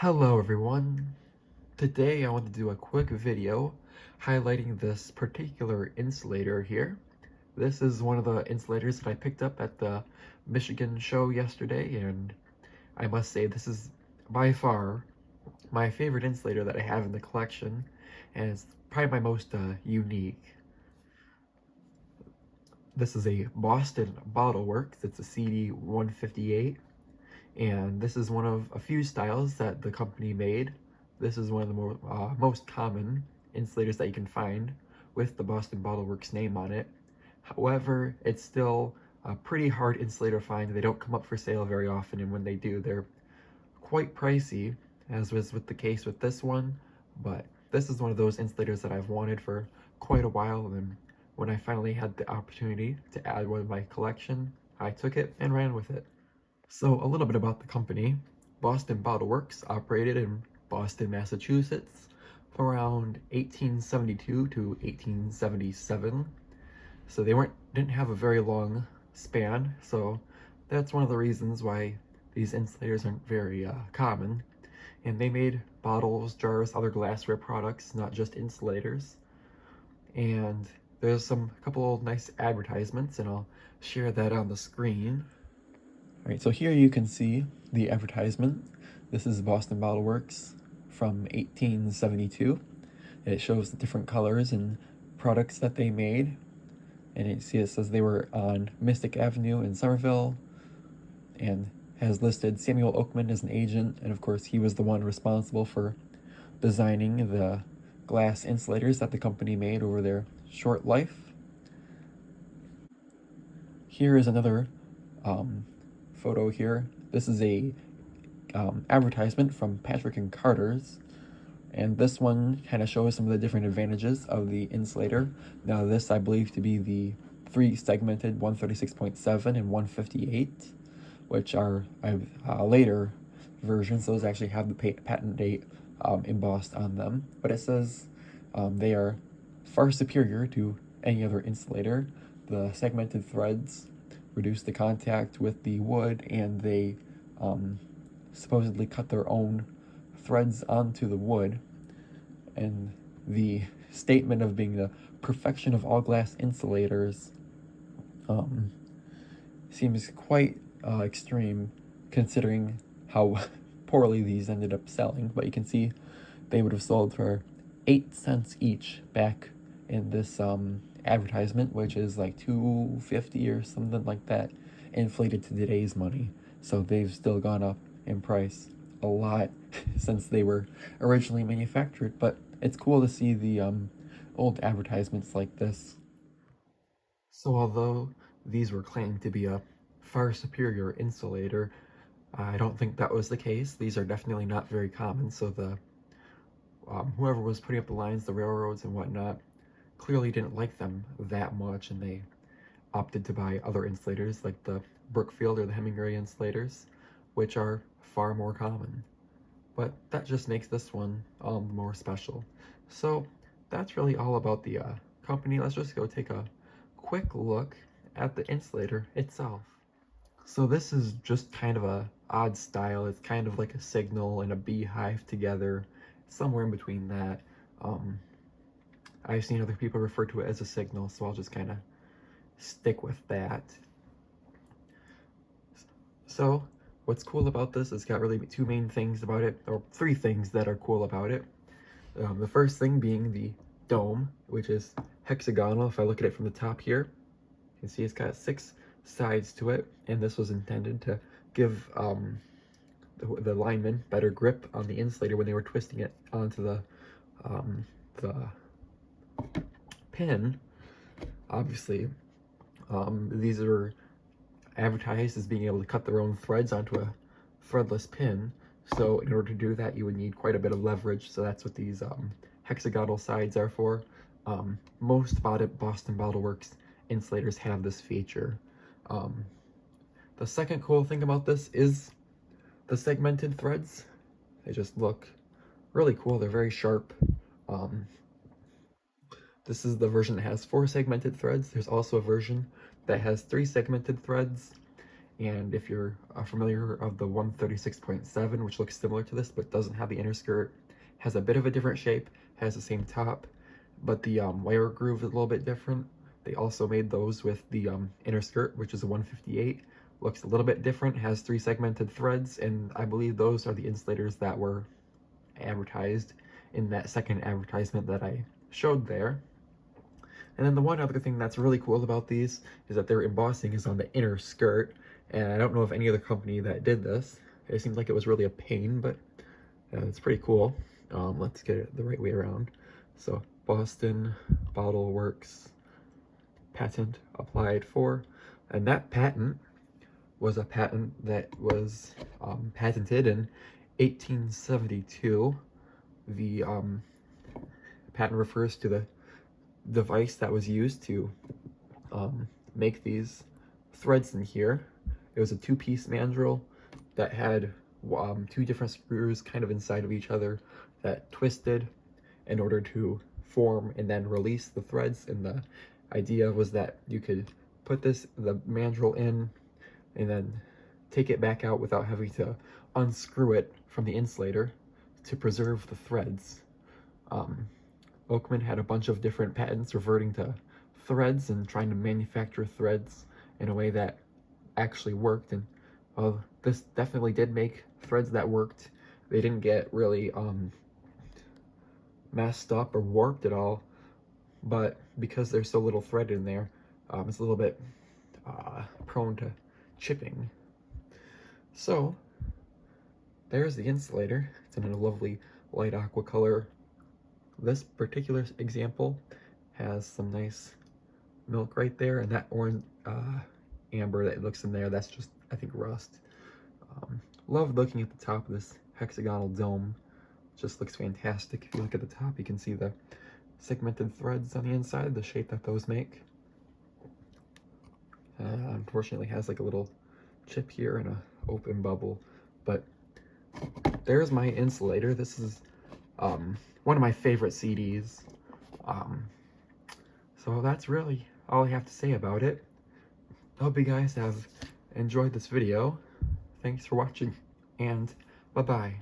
Hello everyone. Today I want to do a quick video highlighting this particular insulator here. This is one of the insulators that I picked up at the Michigan show yesterday, and I must say this is by far my favorite insulator that I have in the collection, and it's probably my most unique. This is a Boston Bottle Works. It's a CD158. And this is one of a few styles that the company made. This is one of the most common insulators that you can find with the Boston Bottle Works name on it. However, it's still a pretty hard insulator to find. They don't come up for sale very often, and when they do, they're quite pricey, as was with the case with this one. But this is one of those insulators that I've wanted for quite a while, and when I finally had the opportunity to add one to my collection, I took it and ran with it. So a little bit about the company. Boston Bottle Works operated in Boston, Massachusetts from around 1872 to 1877. So they didn't have a very long span, so that's one of the reasons why these insulators aren't very common. And they made bottles, jars, other glassware products, not just insulators. And there's a couple nice advertisements, and I'll share that on the screen. All right, so here you can see the advertisement. This is Boston Bottle Works from 1872. It shows the different colors and products that they made. And you see it says they were on Mystic Avenue in Somerville, and has listed Samuel Oakman as an agent. And of course, he was the one responsible for designing the glass insulators that the company made over their short life. Here is another photo here. This is a advertisement from Patrick and Carter's, and this one kind of shows some of the different advantages of the insulator. Now this I believe to be the 3-segmented 136.7 and 158, which are later versions. Those actually have the patent date embossed on them, but it says they are far superior to any other insulator. The segmented threads reduce the contact with the wood, and they supposedly cut their own threads onto the wood. And the statement of being the perfection of all glass insulators seems quite extreme, considering how poorly these ended up selling. But you can see they would have sold for 8 cents each back in this advertisement, which is like $2.50 or something like that, inflated to today's money. So they've still gone up in price a lot since they were originally manufactured. But it's cool to see the old advertisements like this. So although these were claimed to be a far superior insulator, I don't think that was the case. These are definitely not very common, so the whoever was putting up the lines, the railroads and whatnot, clearly didn't like them that much, and they opted to buy other insulators like the Brookfield or the Hemingway insulators, which are far more common. But that just makes this one all the more special. So that's really all about the company. Let's just go take a quick look at the insulator itself. So this is just kind of a odd style. It's kind of like a signal and a beehive together, somewhere in between that. I've seen other people refer to it as a signal, so I'll just kind of stick with that. So what's cool about this is it's got really 2 main things about it, or 3 things that are cool about it. The first thing being the dome, which is hexagonal. If I look at it from the top here, you can see it's got 6 sides to it, and this was intended to give the linemen better grip on the insulator when they were twisting it onto the pin. Obviously, these are advertised as being able to cut their own threads onto a threadless pin. So in order to do that, you would need quite a bit of leverage. So that's what these hexagonal sides are for. Most Boston Bottle Works insulators have this feature. The second cool thing about this is the segmented threads. They just look really cool. They're very sharp. This is the version that has 4 segmented threads. There's also a version that has 3 segmented threads, And if you're familiar of the 136.7, which looks similar to this but doesn't have the inner skirt, has a bit of a different shape, has the same top, but the wire groove is a little bit different. They also made those with the inner skirt, which is a 158. Looks a little bit different, has 3 segmented threads, and I believe those are the insulators that were advertised in that second advertisement that I showed there. And then the one other thing that's really cool about these is that their embossing is on the inner skirt, and I don't know of any other company that did this. It seemed like it was really a pain, but it's pretty cool. Let's get it the right way around. So Boston Bottle Works patent applied for, and that patent was a patent that was patented in 1872. The patent refers to the device that was used to make these threads in here. It was a 2-piece mandrel that had 2 different screws kind of inside of each other that twisted in order to form and then release the threads. And the idea was that you could put the mandrel in and then take it back out without having to unscrew it from the insulator to preserve the threads. Oakman had a bunch of different patents reverting to threads and trying to manufacture threads in a way that actually worked, and this definitely did make threads that worked. They didn't get really messed up or warped at all, but because there's so little thread in there, it's a little bit prone to chipping. So there's the insulator. It's in a lovely light aqua color. This particular example has some nice milk right there, and that orange amber that looks in there, that's just, I think, rust. Love looking at the top of this hexagonal dome. Just looks fantastic. If you look at the top, you can see the segmented threads on the inside, the shape that those make. Unfortunately, it has like a little chip here and a open bubble, but there's my insulator. This is one of my favorite CDs. So that's really all I have to say about it. I hope you guys have enjoyed this video. Thanks for watching, and bye-bye.